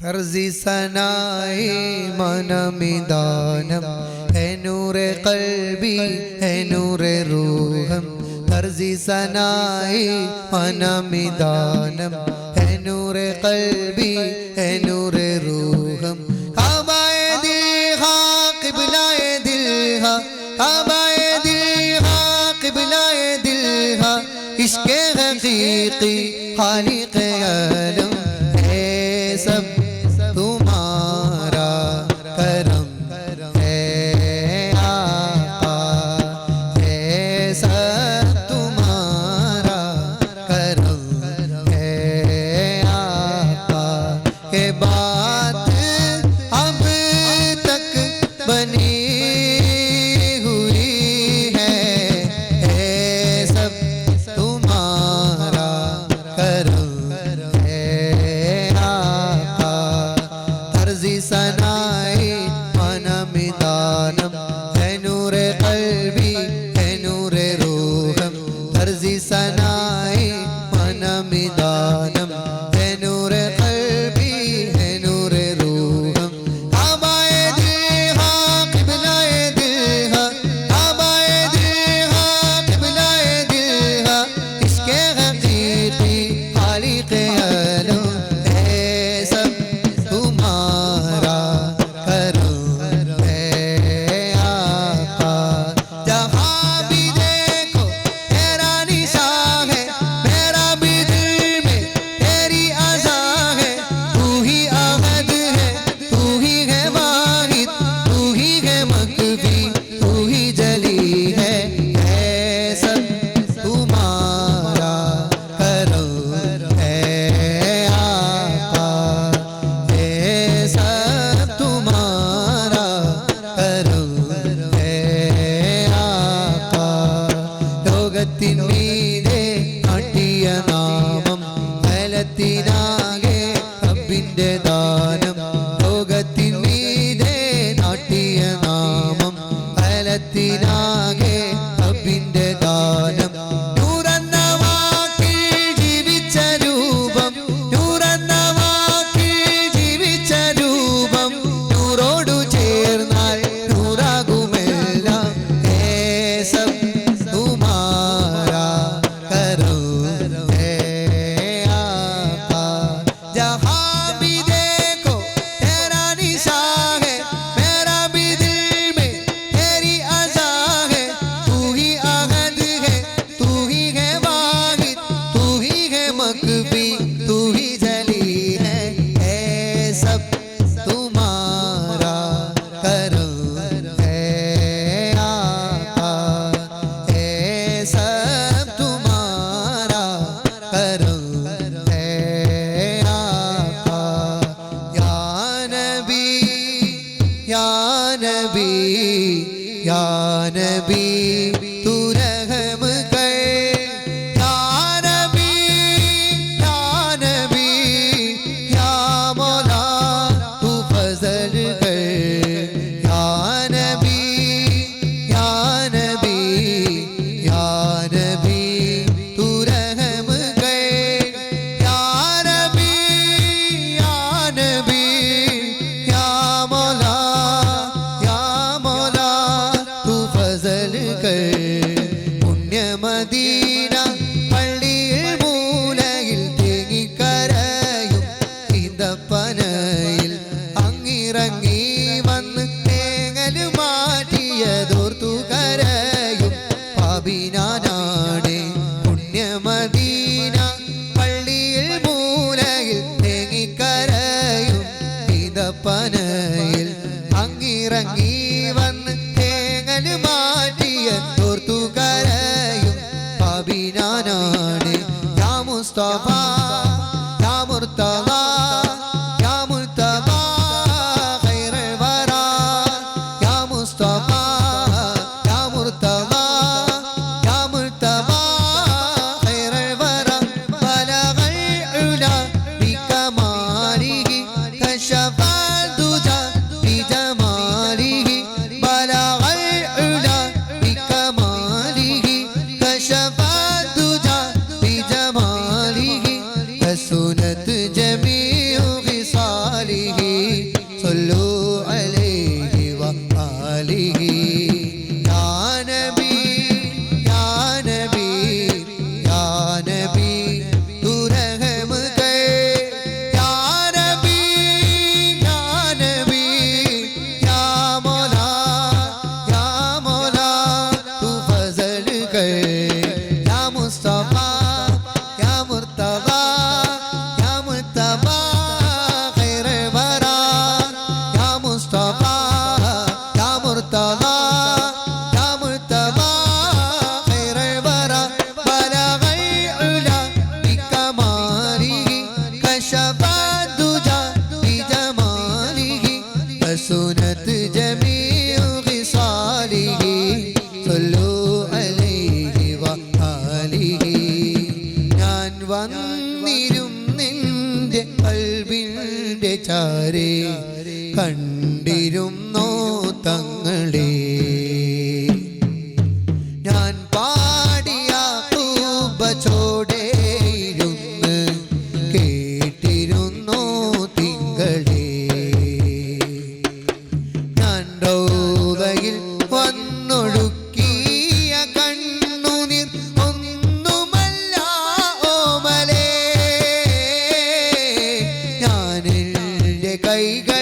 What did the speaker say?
तर्ज़ी सनाए मनमिदानम है नूरे क़ल्बी है नूरे रूहम तर्ज़ी सनाए मनमिदानम है नूरे क़ल्बी है नूरे रूहम काबाए दिल हा क़िबलाए दिल हा काबाए दिल हा क़िबलाए दिल हा इश्क़े हक़ीक़ी खालिक़े आलम है सब तुम्हारा करम है आका है सब तुम्हारा करम है आका के बात अब तक बनी हुई है सब तुम्हारा करम सनाए मनमिदानम है नूरे क़ल्बी है नूरे रूहम तर्ज़ी सनाए मनमिदानम है नूरे क़ल्बी है नूरे रूहम काबाए दिल हा क़िबलाए दिल हा काबाए दिल हा क़िबलाए दिल हा इश्क़े हक़ीक़ी खालिक़े आलम है सब तुम्हारा റബ്ബിന്റെ ദാനം ലോകത്തിന്മീതെ നാട്ടിയ നാമം അയലത്തിനാകെ റബ്ബിന്റെ ദാനം നൂറെന്ന വാക്കിൽ ജീവിച്ച രൂപം നൂറെന്ന വാക്കിൽ ജീവിച്ച രൂപം നൂറോടു ചേർന്നാൽ നൂറാകുമെല്ലാം സബ് തുമാരാ കരോ तू ही जली है सब तुम्हारा करम है आका है सब तुम्हारा करम है आका या नबी या नबी या नबी तू रहम कर മദീന പള്ളിയിൽ മൂലയിൽ തേങ്ങിക്കരയും ഈന്തപ്പനയിൽ അങ്ങിറങ്ങി വന്ന് തേങ്ങൽ മാറ്റിയതോർത്തു കരയും പാപിനാനാണ് പുണ്യമദീന പള്ളിയിൽ മൂലയിൽ തേങ്ങിക്കരയും ഈന്തപ്പനയിൽ അങ്ങിറങ്ങി വന്ന് തേങ്ങൽ മാറ്റിയതോർത്തു കരയും പാപിനാനാണ് യാ മുസ്തഫ യാ മുർത്തള യാ മുർത്തള ചാരേ കണ്ടിരുന്നോ തങ്ങളെ ഞാൻ പാടിയ ചോടേയിരുന്ന് കേട്ടിരുന്നോ തിങ്കളെ ഞാൻ റൗദയിൽ വന്നൊഴുക്കിയ കണ്ണുനീർ ഒന്നുമല്ല ഓമലേ ഞാൻ എൻ്റെ കൈകൾ